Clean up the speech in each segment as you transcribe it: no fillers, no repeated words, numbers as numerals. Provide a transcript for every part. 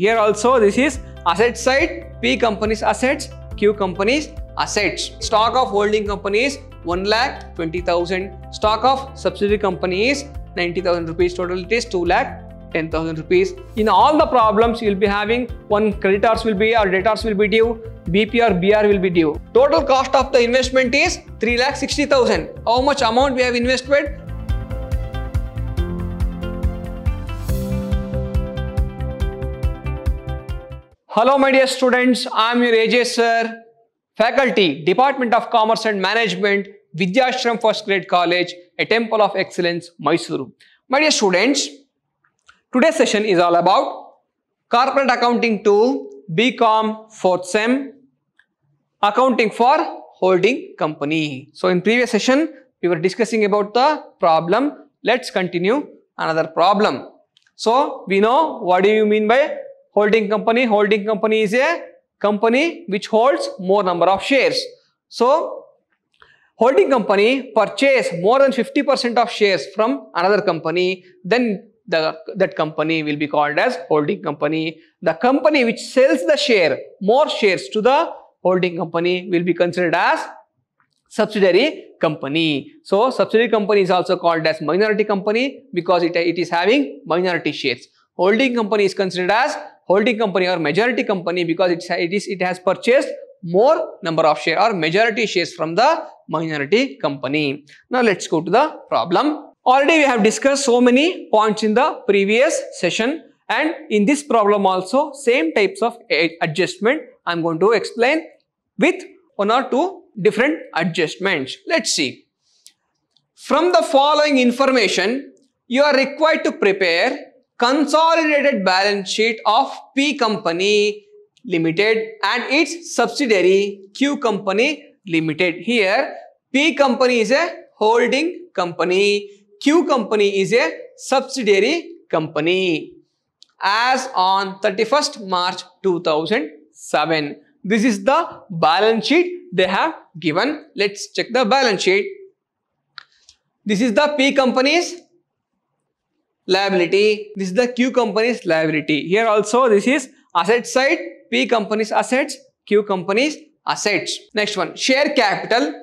Here also this is asset side, P company's assets, Q company's assets. Stock of holding company is 1,20,000. Stock of subsidiary company is 90,000 rupees. Total it is 2,10,000 rupees. In all the problems you will be having one creditors will be or debtors will be due, BP or BR will be due. Total cost of the investment is 3,60,000. How much amount we have invested? Hello my dear students, I am your AJ sir, faculty, Department of Commerce and Management, Vidyashram First Grade College, a Temple of Excellence, Mysuru. My dear students, today's session is all about Corporate Accounting 2, BCom 4th Sem, Accounting for Holding Company. So in previous session, we were discussing about the problem. Let's continue another problem. So we know what do you mean by holding company. Holding company is a company which holds more number of shares. So holding company purchase more than 50% of shares from another company, then that company will be called as holding company. The company which sells the more shares to the holding company will be considered as subsidiary company. So subsidiary company is also called as minority company because it is having minority shares. Holding company is considered as holding company or majority company because it has purchased more number of shares or majority shares from the minority company. Now let's go to the problem. Already we have discussed so many points in the previous session, and in this problem also same types of adjustment I am going to explain with one or two different adjustments. Let's see. From the following information, you are required to prepare consolidated balance sheet of P Company Limited and its subsidiary Q Company Limited. Here P Company is a holding company, Q Company is a subsidiary company as on 31st March 2007. This is the balance sheet they have given. Let's check the balance sheet. This is the P Company's liability. This is the Q Company's liability. Here also this is asset side, P Company's assets, Q Company's assets. Next one, share capital,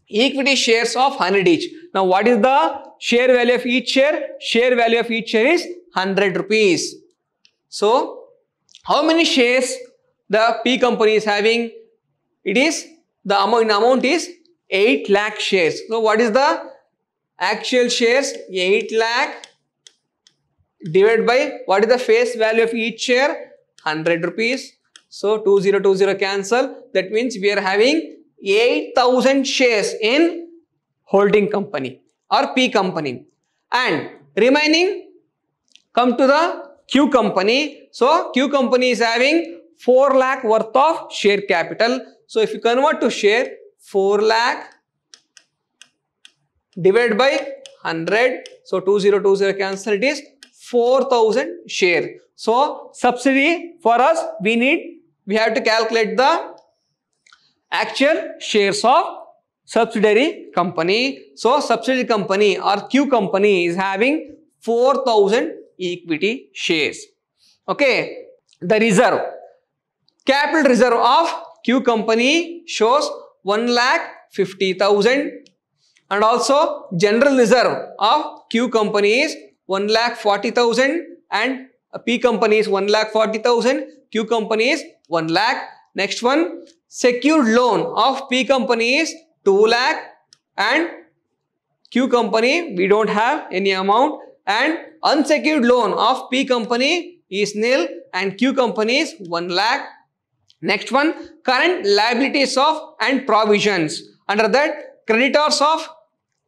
equity shares of 100 each. Now what is the share value of each share? Share value of each share is 100 rupees. So how many shares the P Company is having? It is the amount is 8 lakh shares. So what is the actual shares? 8 lakh divided by what is the face value of each share? 100 rupees. So 2020 cancel. That means we are having 8,000 shares in holding company or P Company, and remaining come to the Q Company. So Q Company is having 4 lakh worth of share capital. So if you convert to share, 4 lakh divided by 100. So 2020 cancel, it is 4,000 share. So subsidy for us, we have to calculate the actual shares of subsidiary company. So subsidiary company or Q Company is having 4,000 equity shares. Okay. The reserve, capital reserve of Q Company shows 1,50,000, and also general reserve of Q Company is 1,40,000 and P Company is 1,40,000, Q Company is 1 lakh. Next one, secured loan of P Company is 2 lakh and Q Company we don't have any amount, and unsecured loan of P Company is nil and Q Company is 1 lakh. Next one, current liabilities of and provisions. Under that, creditors of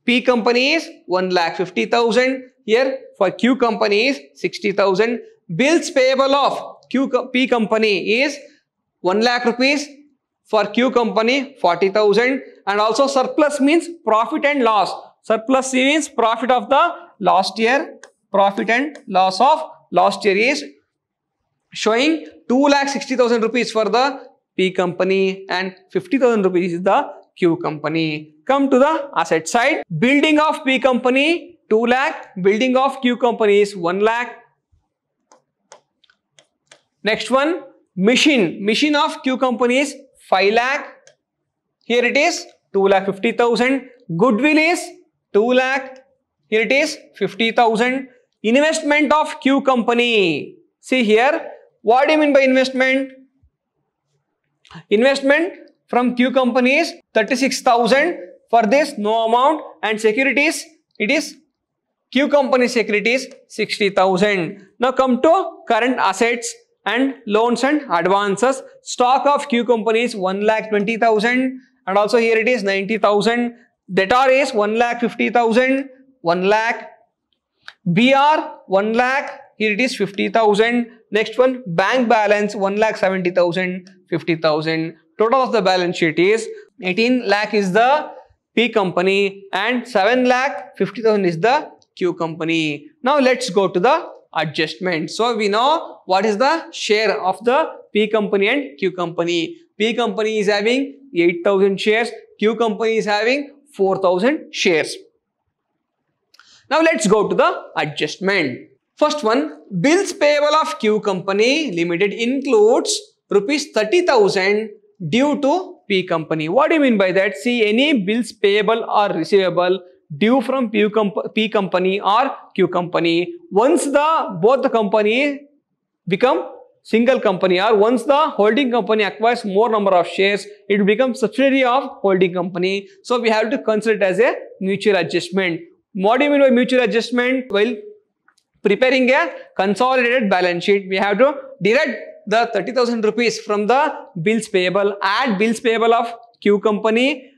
P Company is 1,50,000. Here for Q Company is 60,000. Bills payable of P Company is 1 lakh rupees. For Q Company 40,000. And also surplus means profit and loss. Surplus means profit of the last year. Profit and loss of last year is showing 2,60,000 rupees for the P Company and 50,000 rupees is the Q Company. Come to the asset side. Building of P Company 2 lakh. Building of Q Company is 1 lakh. Next one, machine of Q company is 5 lakh. Here it is 2,50,000. Goodwill is 2 lakh. Here it is 50,000. Investment of Q company. See here, what do you mean by investment? Investment from Q company is 36,000. For this, no amount. And securities, it is Q company securities 60,000. Now come to current assets and loans and advances. Stock of Q company is 1,20,000, and also here it is 90,000. Debtor is 1,50,000, 1 lakh. BR 1 lakh, here it is 50,000. Next one, bank balance 1,70,000, 50,000. Total of the balance sheet is 18 lakh is the P company and 7 lakh 50,000 is the Q company. Now let's go to the adjustment. So we know what is the share of the P company and Q company. P company is having 8,000 shares. Q company is having 4,000 shares. Now let's go to the adjustment. First one, bills payable of Q company limited includes rupees 30,000 due to P company. What do you mean by that? See, any bills payable or receivable due from P company or Q company, once both the company become single company, or once the holding company acquires more number of shares, it will become subsidiary of holding company. So we have to consider it as a mutual adjustment. What do you mean by mutual adjustment? Well, preparing a consolidated balance sheet, we have to deduct the 30,000 rupees from the bills payable, add bills payable of Q company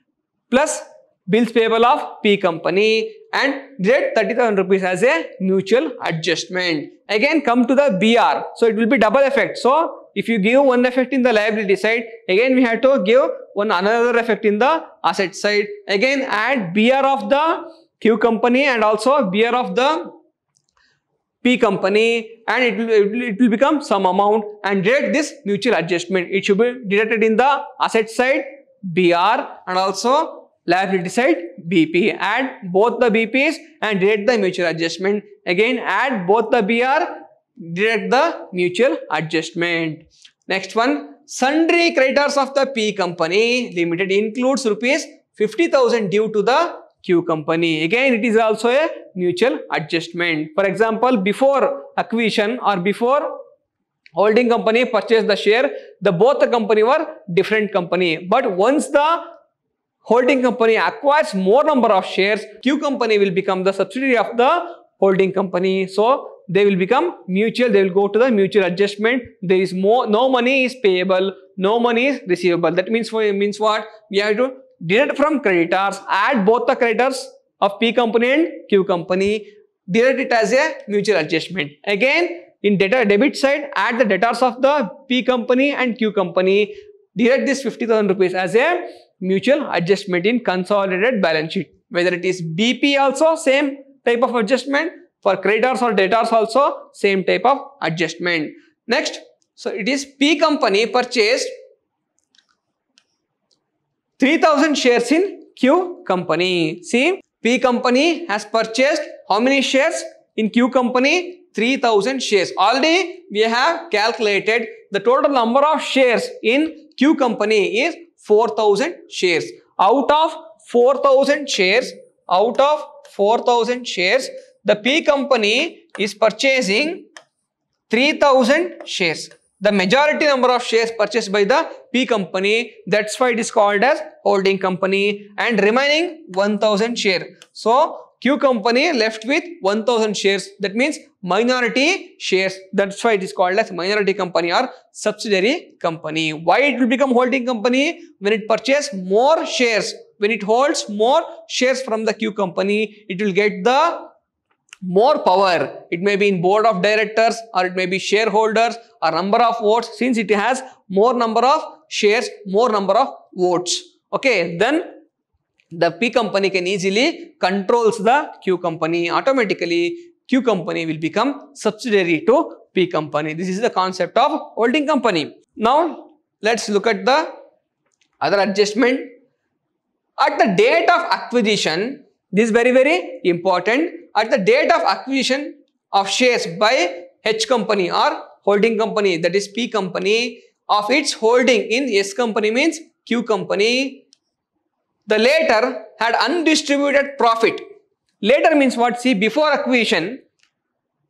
plus bills payable of P company, and deduct 30,000 rupees as a mutual adjustment. Again come to the BR. So it will be double effect. So if you give one effect in the liability side, again we have to give another effect in the asset side. Again add BR of the Q company and also BR of the P company, and it will become some amount, and deduct this mutual adjustment. It should be deducted in the asset side BR and also liability side BP. Add both the BPs and deduct the mutual adjustment. Again add both the BR, deduct the mutual adjustment. Next one, sundry creditors of the P company limited includes rupees 50,000 due to the Q company. Again it is also a mutual adjustment. For example, before acquisition or before holding company purchased the share, both the company were different company. But once the holding company acquires more number of shares, Q company will become the subsidiary of the holding company. So they will become mutual. They will go to the mutual adjustment. There is no money is payable, no money is receivable. That means what? We have to deduct from creditors, add both the creditors of P company and Q company, deduct it as a mutual adjustment. Again in debit side, add the debtors of the P company and Q company, deduct this 50,000 rupees as a mutual adjustment in consolidated balance sheet. Whether it is BP also same type of adjustment, for creditors or debtors also same type of adjustment. Next, so it is P company purchased 3,000 shares in Q company. See, P company has purchased how many shares in Q company? 3,000 shares. Already we have calculated the total number of shares in Q company is 4,000 shares. Out of 4,000 shares, the P company is purchasing 3,000 shares. The majority number of shares purchased by the P company, that's why it is called as holding company, and remaining 1,000 share. So Q company left with 1,000 shares. That means minority shares. That's why it is called as minority company or subsidiary company. Why it will become holding company? When it purchases more shares, when it holds more shares from the Q company, it will get the more power. It may be in board of directors, or it may be shareholders, or number of votes. Since it has more number of shares, more number of votes, okay, then the P company can easily controls the Q company. Automatically Q company will become subsidiary to P company. This is the concept of holding company. Now let's look at the other adjustment. At the date of acquisition, this is very important. At the date of acquisition of shares by H company or holding company, that is P company, of its holding in S company means Q company, the latter had undistributed profit. Later means what? See, before acquisition,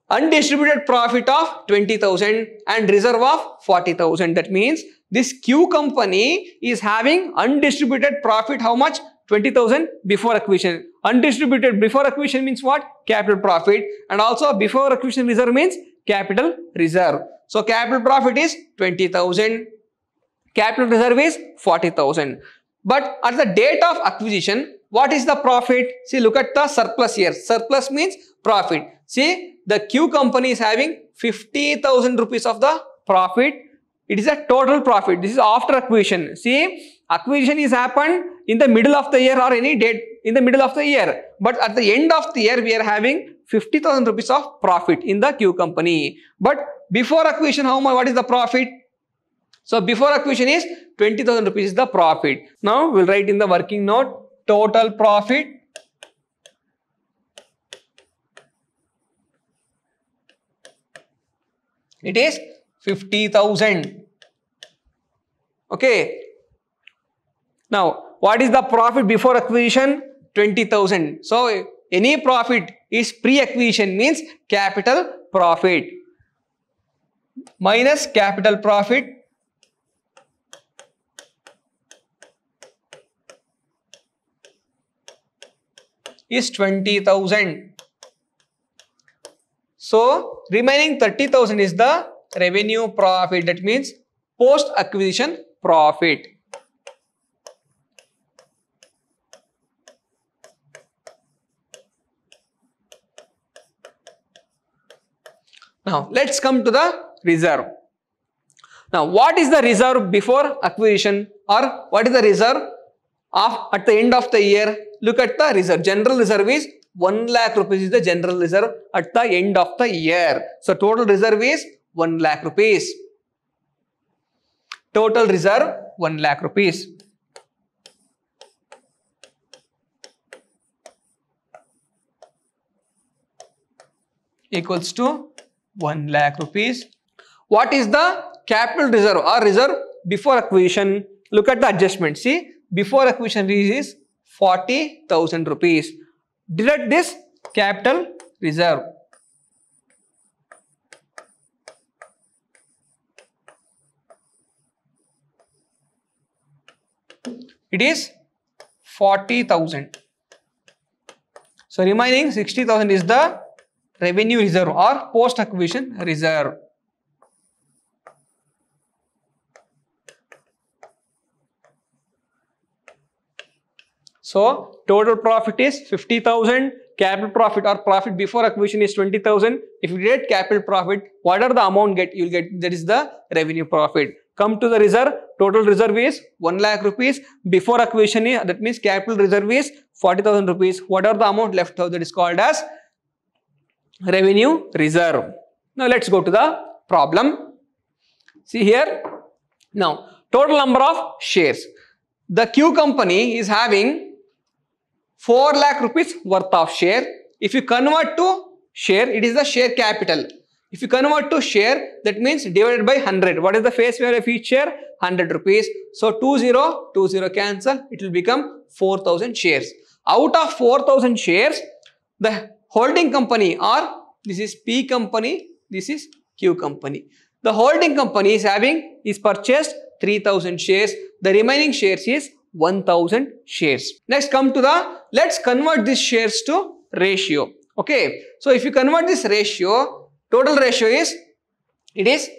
undistributed profit of 20,000 and reserve of 40,000. That means this Q company is having undistributed profit. How much? 20,000 before acquisition. Undistributed before acquisition means what? Capital profit. And also before acquisition reserve means capital reserve. So capital profit is 20,000. Capital reserve is 40,000. But at the date of acquisition, what is the profit? See, look at the surplus here. Surplus means profit. See, the Q company is having 50,000 rupees of the profit. It is a total profit. This is after acquisition. See, acquisition is happened in the middle of the year or any date in the middle of the year. But at the end of the year, we are having 50,000 rupees of profit in the Q company. But before acquisition, how much? What is the profit? So before acquisition is 20,000 rupees is the profit. Now we'll write in the working note total profit it is 50,000. Okay. Now what is the profit before acquisition? 20,000. So any profit is pre-acquisition means capital profit minus capital profit is 20,000. So remaining 30,000 is the revenue profit. That means post acquisition profit. Now let's come to the reserve. Now what is the reserve before acquisition, or what is the reserve at the end of the year? Look at the reserve. General reserve is 1 lakh rupees is the general reserve at the end of the year. So total reserve is 1 lakh rupees. Total reserve 1 lakh rupees. Equals to 1 lakh rupees. What is the capital reserve or reserve before acquisition? Look at the adjustment. See, before acquisition is 40,000 rupees. Deduct this capital reserve. It is 40,000. So remaining 60,000 is the revenue reserve or post acquisition reserve. So total profit is 50,000, capital profit or profit before acquisition is 20,000. If you get capital profit, whatever the amount you'll get, that is the revenue profit. Come to the reserve. Total reserve is 1 lakh rupees. Before acquisition, that means capital reserve is 40,000 rupees. Whatever the amount left out, that is called as revenue reserve. Now let's go to the problem. See here. Now total number of shares. The Q company is having 4 lakh rupees worth of share. If you convert to share, it is the share capital. If you convert to share, that means divided by 100. What is the face value of each share? 100 rupees. So 20 cancel. It will become 4,000 shares. Out of 4,000 shares, the holding company, or this is P company, this is Q company. The holding company is purchased 3,000 shares. The remaining shares is 1,000 shares. Next come to the, let's convert these shares to ratio. Okay. So if you convert this ratio, total ratio is, it is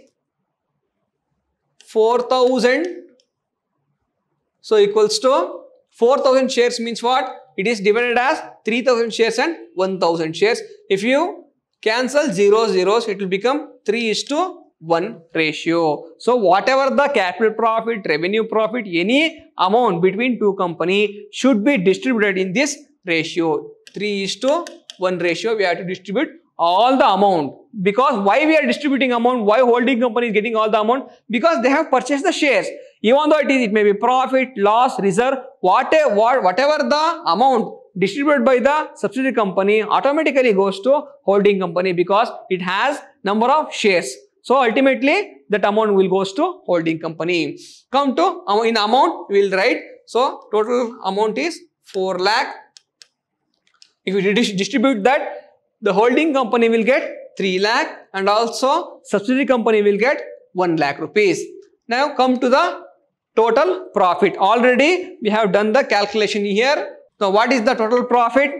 4,000. So equals to 4,000 shares means what? It is divided as 3,000 shares and 1,000 shares. If you cancel zeros, it will become 3:1 ratio. So whatever the capital profit, revenue profit, any amount between two companies should be distributed in this ratio. 3:1 ratio, we have to distribute all the amount. Because why we are distributing amount? Why holding company is getting all the amount? Because they have purchased the shares. Even though it may be profit, loss, reserve, whatever the amount distributed by the subsidiary company automatically goes to holding company because it has number of shares. So ultimately that amount will goes to holding company. Come to in amount we will write. So total amount is 4 lakh. If you distribute that, the holding company will get 3 lakh and also subsidiary company will get 1 lakh rupees. Now come to the total profit. Already we have done the calculation here. Now what is the total profit?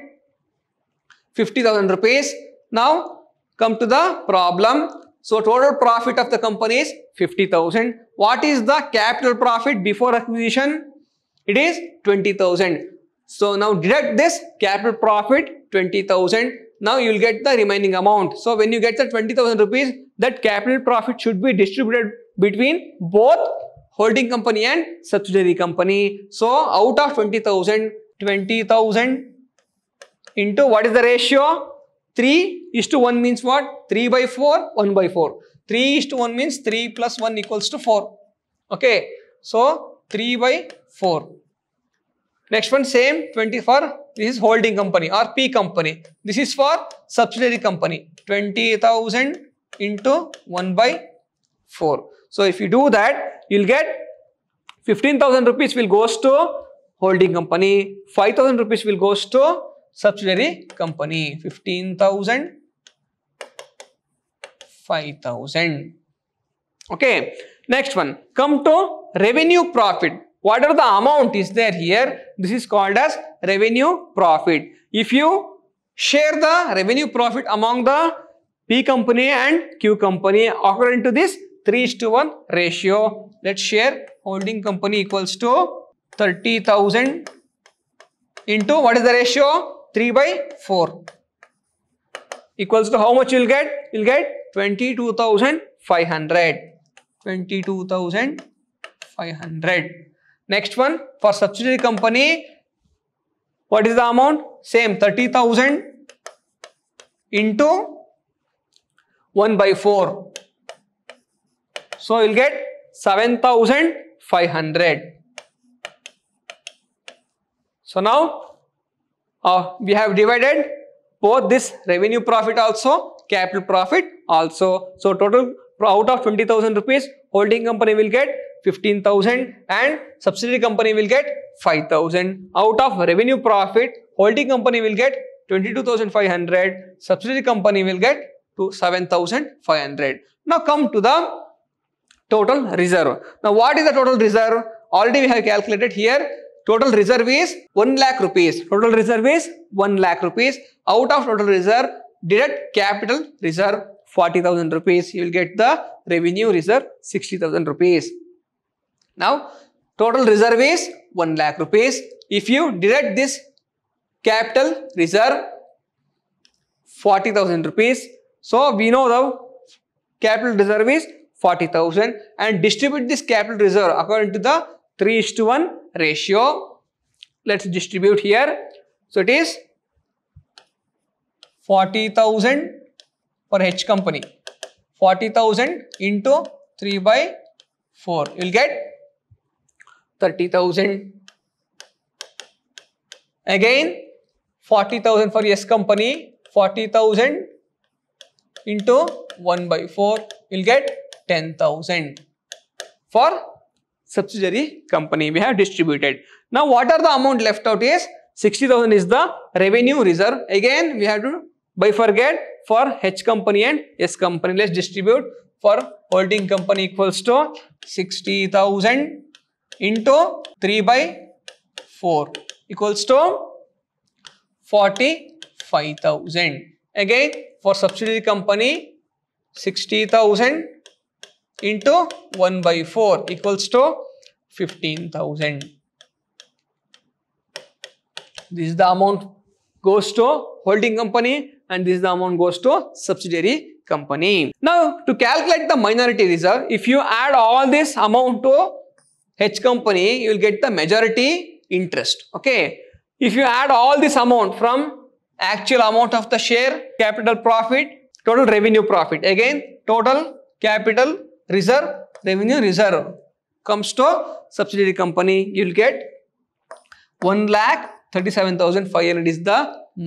50,000 rupees. Now come to the problem. So total profit of the company is 50,000. What is the capital profit before acquisition? It is 20,000. So now deduct this capital profit 20,000. Now you will get the remaining amount. So when you get the 20,000 rupees, that capital profit should be distributed between both holding company and subsidiary company. So out of 20,000, 20,000 into what is the ratio? 3:1 means what? 3/4, 1/4. 3:1 means 3 plus 1 equals to 4. Okay. So 3/4. Next one same 20 for this is holding company or P company. This is for subsidiary company. 20,000 into 1/4. So if you do that, you'll get 15,000 rupees will goes to holding company. 5,000 rupees will goes to subsidiary company. 15,000, 5,000. Okay. Next one. Come to revenue profit. Whatever the amount is there here, this is called as revenue profit. If you share the revenue profit among the P company and Q company according to this 3:1 ratio, let's share holding company equals to 30,000 into what is the ratio? 3/4 equals to how much you'll get? You'll get 22,500. 22,500. Next one for subsidiary company, what is the amount? Same 30,000 into 1/4. So you'll get 7,500. So now we have divided both this revenue profit also, capital profit also. So total out of 20,000 rupees, holding company will get 15,000 and subsidiary company will get 5,000. Out of revenue profit, holding company will get 22,500, subsidiary company will get 7,500. Now come to the total reserve. Now what is the total reserve? Already we have calculated here. Total reserve is 1 lakh rupees. Total reserve is 1 lakh rupees. Out of total reserve, deduct capital reserve 40,000 rupees. You will get the revenue reserve 60,000 rupees. Now total reserve is 1 lakh rupees. If you deduct this capital reserve 40,000 rupees. So we know the capital reserve is 40,000 and distribute this capital reserve according to the 3:1 ratio. Let's distribute here. So it is 40,000 for H company. 40,000 into 3/4. You will get 30,000. Again 40,000 for S company. 40,000 into 1/4. You will get 10,000. For subsidiary company we have distributed. Now what are the amount left out is 60,000 is the revenue reserve. Again we have to bifurcate for H company and S company. Let's distribute. For holding company equals to 60,000 into 3/4 equals to 45,000. Again for subsidiary company 60,000 into 1/4 equals to 15,000. This is the amount goes to holding company and this is the amount goes to subsidiary company. Now to calculate the minority reserve, if you add all this amount to H company, you will get the majority interest. Okay. If you add all this amount from actual amount of the share, capital profit, total revenue profit, again total capital reserve, revenue reserve comes to subsidiary company, you will get 1,37,500 is the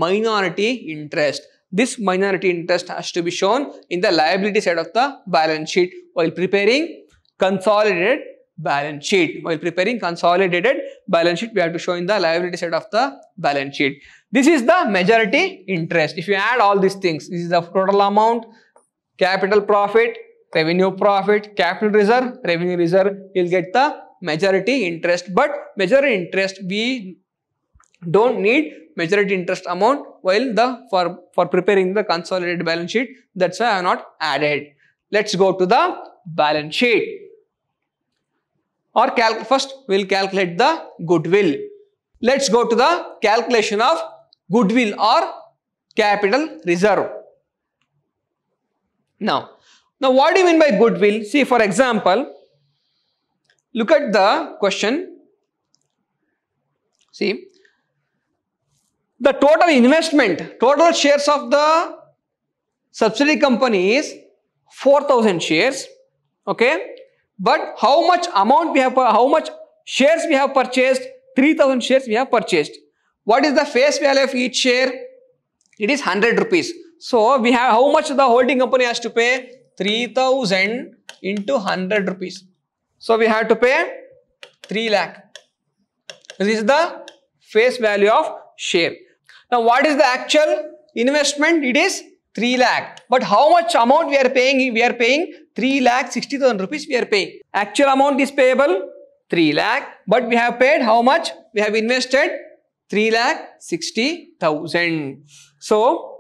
minority interest. this minority interest has to be shown in the liability side of the balance sheet while preparing consolidated balance sheet. While preparing consolidated balance sheet, we have to show in the liability side of the balance sheet. This is the majority interest. If you add all these things, this is the total amount, capital profit, revenue profit, capital reserve, revenue reserve, you'll get the majority interest. But majority interest, we don't need majority interest amount while for preparing the consolidated balance sheet. That's why I have not added. Let's go to the balance sheet. Or first we'll calculate the goodwill. Let's go to the calculation of goodwill or capital reserve. Now what do you mean by goodwill? See, for example, look at the question. See, the total investment, total shares of the subsidiary company is 4,000 shares. Okay, but how much amount we have, how much shares we have purchased? 3,000 shares we have purchased. What is the face value of each share? It is 100 rupees. So we have, how much the holding company has to pay? 3,000 into 100 rupees. So we have to pay 3 lakh. This is the face value of share. Now what is the actual investment? It is 3 lakh. But how much amount we are paying? We are paying 3 lakh 60,000 rupees we are paying. Actual amount is payable 3 lakh. But we have paid how much? We have invested 3 lakh 60,000. So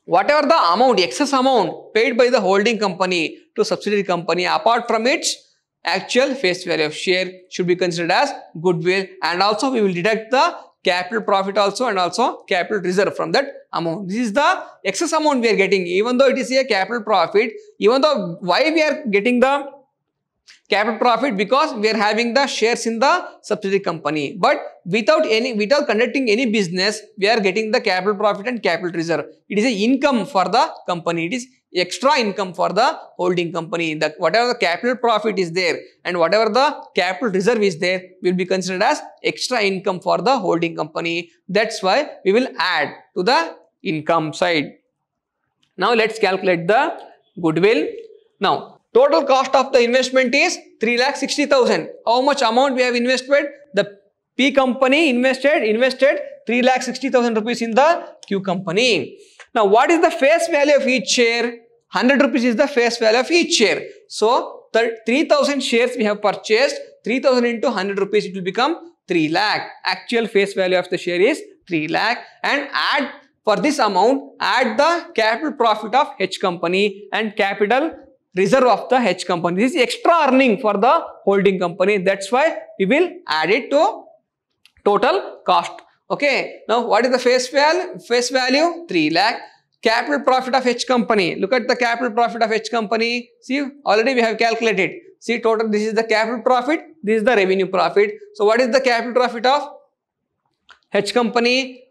whatever the amount, excess amount paid by the holding company to subsidiary company apart from its actual face value of share should be considered as goodwill, and also we will deduct the capital profit also and also capital reserve from that amount. This is the excess amount we are getting, even though it is a capital profit. Even though, why we are getting the capital profit? Because we are having the shares in the subsidiary company, but without conducting any business, we are getting the capital profit and capital reserve. It is a income for the company. It is extra income for the holding company. That whatever the capital profit is there and whatever the capital reserve is there will be considered as extra income for the holding company. That's why we will add to the income side. Now let's calculate the goodwill. Now total cost of the investment is 3,60,000. How much amount we have invested? The P company invested 3,60,000 rupees in the Q company. Now what is the face value of each share? 100 rupees is the face value of each share. So the 3,000 shares we have purchased, 3,000 into 100 rupees, it will become 3 lakh. Actual face value of the share is 3 lakh, and add for this amount, add the capital profit of H company and capital reserve of the H company. This is extra earning for the holding company. That's why we will add it to total cost. Okay. Now what is the face value? Face value 3 lakh. Capital profit of H company. Look at the capital profit of H company. See, already we have calculated. See, total, this is the capital profit, this is the revenue profit. So what is the capital profit of H company?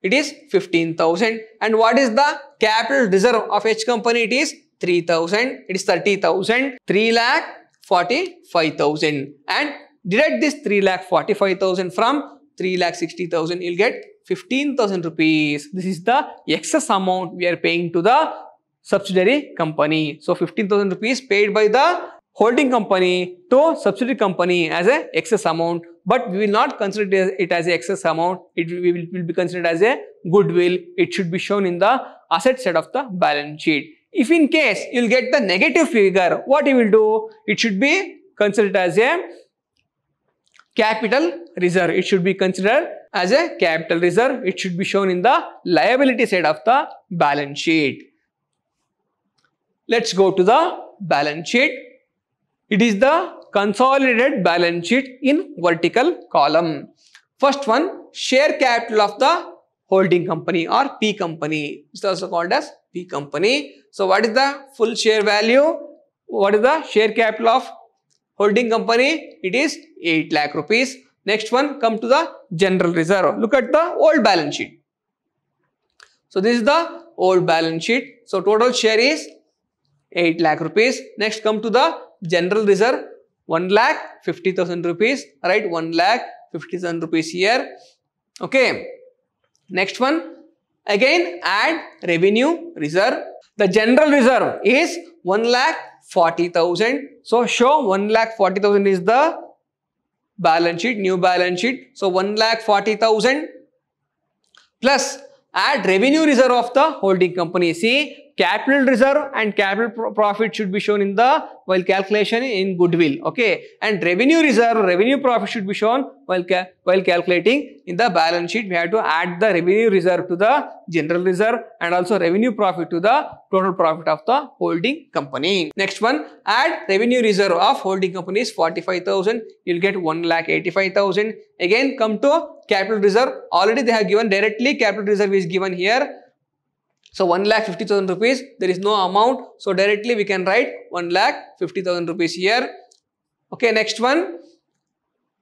It is 15,000. And what is the capital reserve of H company? It is 3,000. It is 30,000. 3,45,000. And deduct this 3,45,000 from 3,60,000. You'll get 15,000 rupees. This is the excess amount we are paying to the subsidiary company. So 15,000 rupees paid by the holding company to subsidiary company as a excess amount, but we will not consider it as a excess amount. It will be considered as a goodwill. It should be shown in the asset side of the balance sheet. If in case you will get the negative figure, what you will do? It should be considered as a capital reserve. It should be considered as a capital reserve. It should be shown in the liability side of the balance sheet. Let's go to the balance sheet. It is the consolidated balance sheet in vertical column. First one, share capital of the holding company or P company. It's also called as P company. So what is the full share value? What is the share capital of holding company? It is 8 lakh rupees. Next one, come to the general reserve. Look at the old balance sheet. So this is the old balance sheet. So total share is 8 lakh rupees. Next, come to the general reserve, 1,50,000 rupees. Right, 1,50,000 rupees here. Okay. Next one, Again add revenue reserve. The general reserve is 1,40,000. So show 1,40,000 is the balance sheet, new balance sheet. So 1,40,000 plus add revenue reserve of the holding company. See, capital reserve and capital profit should be shown in the while calculation in goodwill. Okay, and revenue reserve, revenue profit should be shown while calculating in the balance sheet. We have to add the revenue reserve to the general reserve and also revenue profit to the total profit of the holding company. Next one, add revenue reserve of holding company is 45,000. You'll get 1,85,000. Again come to capital reserve. Already they have given directly capital reserve is given here. So 1,50,000 rupees, there is no amount. So directly we can write 1,50,000 rupees here. Okay, next one,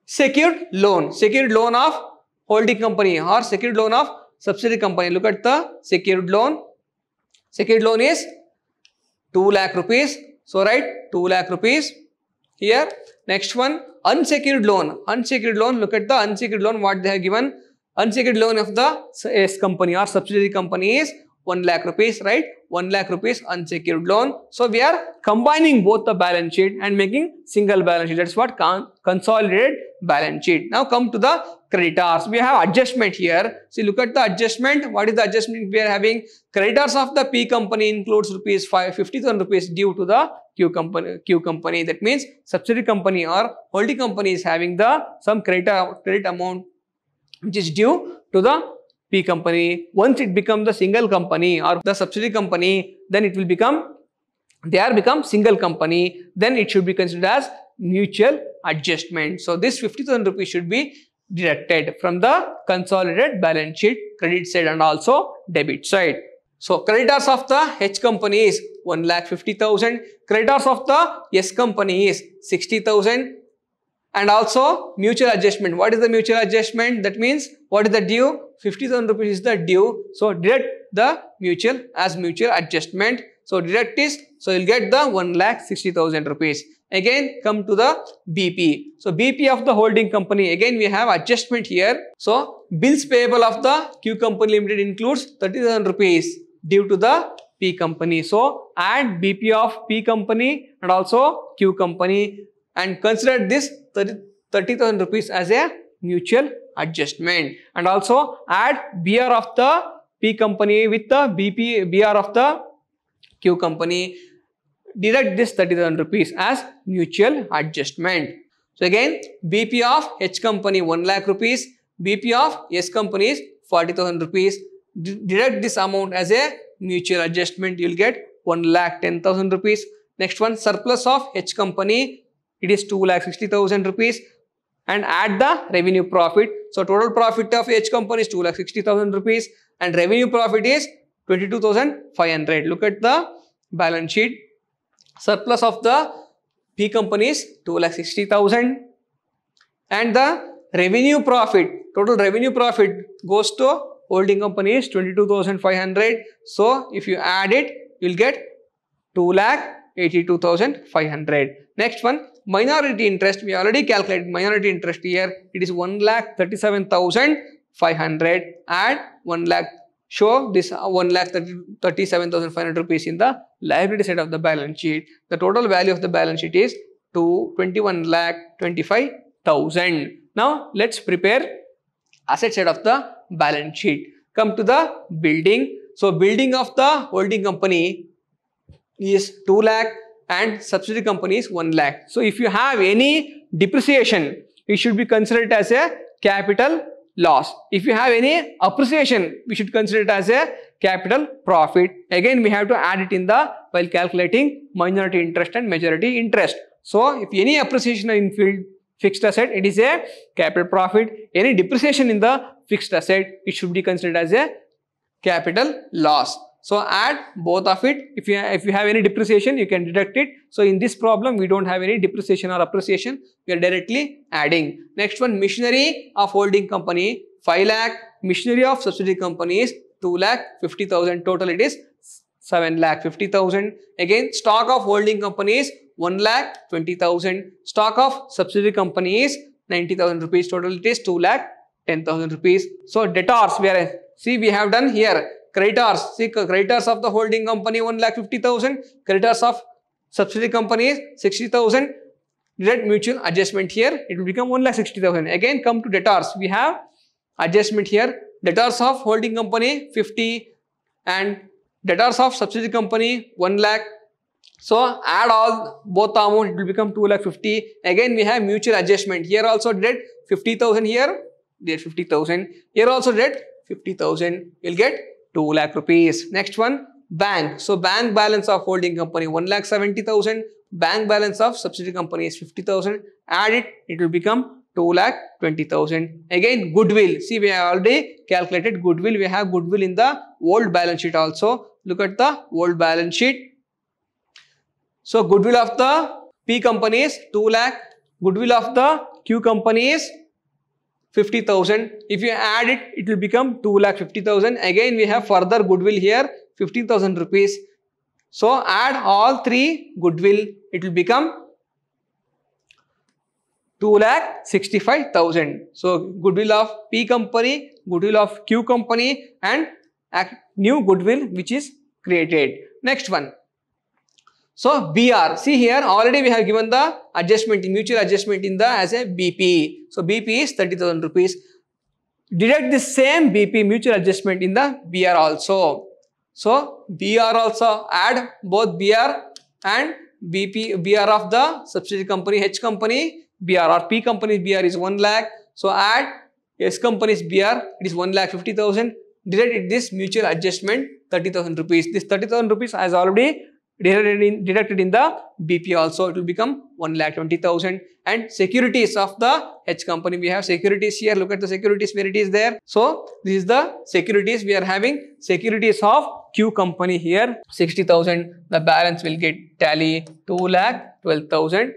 secured loan. Secured loan of holding company or secured loan of subsidiary company. Look at the secured loan. Secured loan is 2 lakh rupees. So write 2 lakh rupees here. Next one, unsecured loan. Unsecured loan, look at the unsecured loan, what they have given. Unsecured loan of the S company or subsidiary company is 1 lakh rupees, right? 1 lakh rupees unsecured loan. So we are combining both the balance sheet and making single balance sheet. That's what consolidated balance sheet. Now come to the creditors. We have adjustment here. See, look at the adjustment. What is the adjustment we are having? Creditors of the P company includes rupees 50,000 rupees due to the Q company. That means subsidiary company or holding company is having the some credit amount which is due to the P company. Once it becomes the single company or the subsidiary company, then it will become single company. Then it should be considered as mutual adjustment. So this 50,000 rupees should be deducted from the consolidated balance sheet, credit side and also debit side. So creditors of the H company is 1,50,000. Creditors of the S company is 60,000. And also mutual adjustment. What is the mutual adjustment? That means what is the due? 50,000 rupees is the due. So deduct the mutual as mutual adjustment. So deduct this. So you'll get the 1,60,000 rupees. Again come to the BP. So BP of the holding company. Again we have adjustment here. So bills payable of the Q company limited includes 30,000 rupees due to the P company. So add BP of P company and also Q company and consider this 30,000 rupees as a mutual adjustment, and also add BR of the P company with the BR of the Q company. Deduct this 30,000 rupees as mutual adjustment. So again BP of H company 1 lakh rupees, BP of S company is 40,000 rupees. Deduct this amount as a mutual adjustment. You will get 1,10,000 rupees. Next one, surplus of H company, it is 2,60,000 rupees, and add the revenue profit. So total profit of H company is 2,60,000 rupees and revenue profit is 22,500. Look at the balance sheet. Surplus of the P company is 2,60,000 and the revenue profit, total revenue profit goes to holding company is 22,500. So if you add it, you will get 2,82,500. Next one, minority interest. We already calculated minority interest here. It is 1,37,500. Add 1 lakh. Show this 1,37,500 rupees in the liability side of the balance sheet. The total value of the balance sheet is 21,25,000. Now let's prepare asset side of the balance sheet. Come to the building. So building of the holding company is 2 lakh and subsidiary company is 1 lakh. So if you have any depreciation, it should be considered as a capital loss. If you have any appreciation, we should consider it as a capital profit. Again, we have to add it in the while calculating minority interest and majority interest. So if any appreciation in fixed asset, it is a capital profit. Any depreciation in the fixed asset, it should be considered as a capital loss. So add both of it. If you have any depreciation, you can deduct it. So in this problem, we don't have any depreciation or appreciation. We are directly adding. Next one, machinery of holding company 5 lakh. Machinery of subsidiary company is 2,50,000. Total it is 7,50,000. Again, stock of holding company is 1,20,000. Stock of subsidiary company is 90,000 rupees. Total it is 2,10,000 rupees. So debtors, we are See, we have done here creditors. See, creditors of the holding company 1,50,000. Creditors of subsidiary company is 60,000. Deduct mutual adjustment here. It will become 1,60,000. Again, come to debtors. We have adjustment here. Debtors of holding company 50 and debtors of subsidiary company 1 lakh. So add all both the amount, it will become 2,50,000. Again, we have mutual adjustment. Here also did 50,000 here, did 50,000. Here also did 50,000. We'll get 2 lakh rupees. Next one, bank. So bank balance of holding company 1,70,000. Bank balance of subsidiary company is 50,000. Add it, it will become 2,20,000. Again, goodwill. See, we have already calculated goodwill. We have goodwill in the old balance sheet also. Look at the old balance sheet. So goodwill of the P company is 2 lakh. Goodwill of the Q company is 50,000. If you add it, it will become 2,50,000. Again, we have further goodwill here, 15,000 rupees. So add all three goodwill, it will become 2,65,000. So goodwill of P company, goodwill of Q company, and new goodwill which is created. Next one. So BR, see here already we have given the adjustment, mutual adjustment in the as a BP. So BP is 30,000 rupees. Deduct the same BP mutual adjustment in the BR also. So BR also add both BR and BP, BR of the subsidiary company, H company BR or P company BR is 1 lakh. So add S company's BR, it is 1,50,000. Deduct this mutual adjustment 30,000 rupees. This 30,000 rupees has already deducted in the BP also, it will become 1,20,000. And securities of the H company, we have securities here. Look at the securities where it is there. So this is the securities we are having. Securities of Q company here 60,000. The balance will get tally 2,12,000,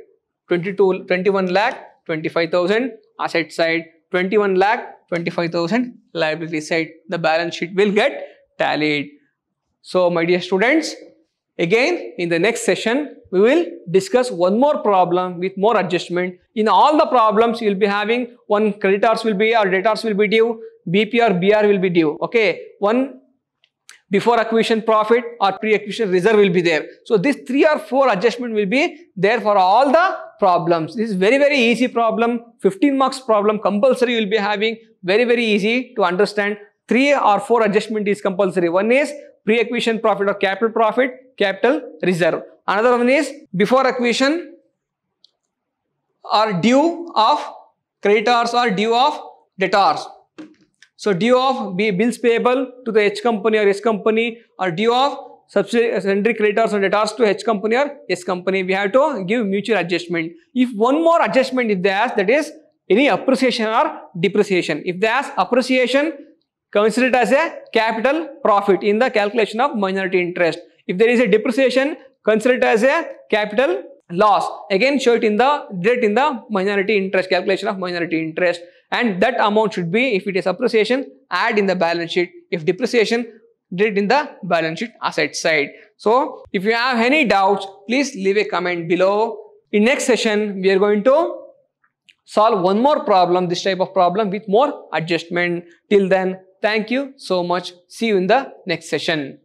21,25,000 asset side, 21,25,000 liability side. The balance sheet will get tallied. So my dear students, again, in the next session, we will discuss one more problem with more adjustment. In all the problems, you will be having one creditors will be or debtors will be due, BP or BR will be due. Okay, one before acquisition profit or pre-acquisition reserve will be there. So these 3 or 4 adjustment will be there for all the problems. This is very easy problem. 15 marks problem compulsory you will be having. Very easy to understand. 3 or 4 adjustment is compulsory. One is pre-acquisition profit or capital profit, capital reserve. Another one is before acquisition or due of creditors or due of debtors. So due of bills payable to the H company or S company, or due of subsidiary creditors or debtors to H company or S company. We have to give mutual adjustment. If one more adjustment if they ask, that is any appreciation or depreciation. If they ask appreciation, consider it as a capital profit in the calculation of minority interest. If there is a depreciation, consider it as a capital loss. Again, show it in the debt in the minority interest, calculation of minority interest. And that amount should be, if it is appreciation, add in the balance sheet. If depreciation, did in the balance sheet asset side. So, if you have any doubts, please leave a comment below. In next session, we are going to solve one more problem, this type of problem with more adjustment. Till then, thank you so much. See you in the next session.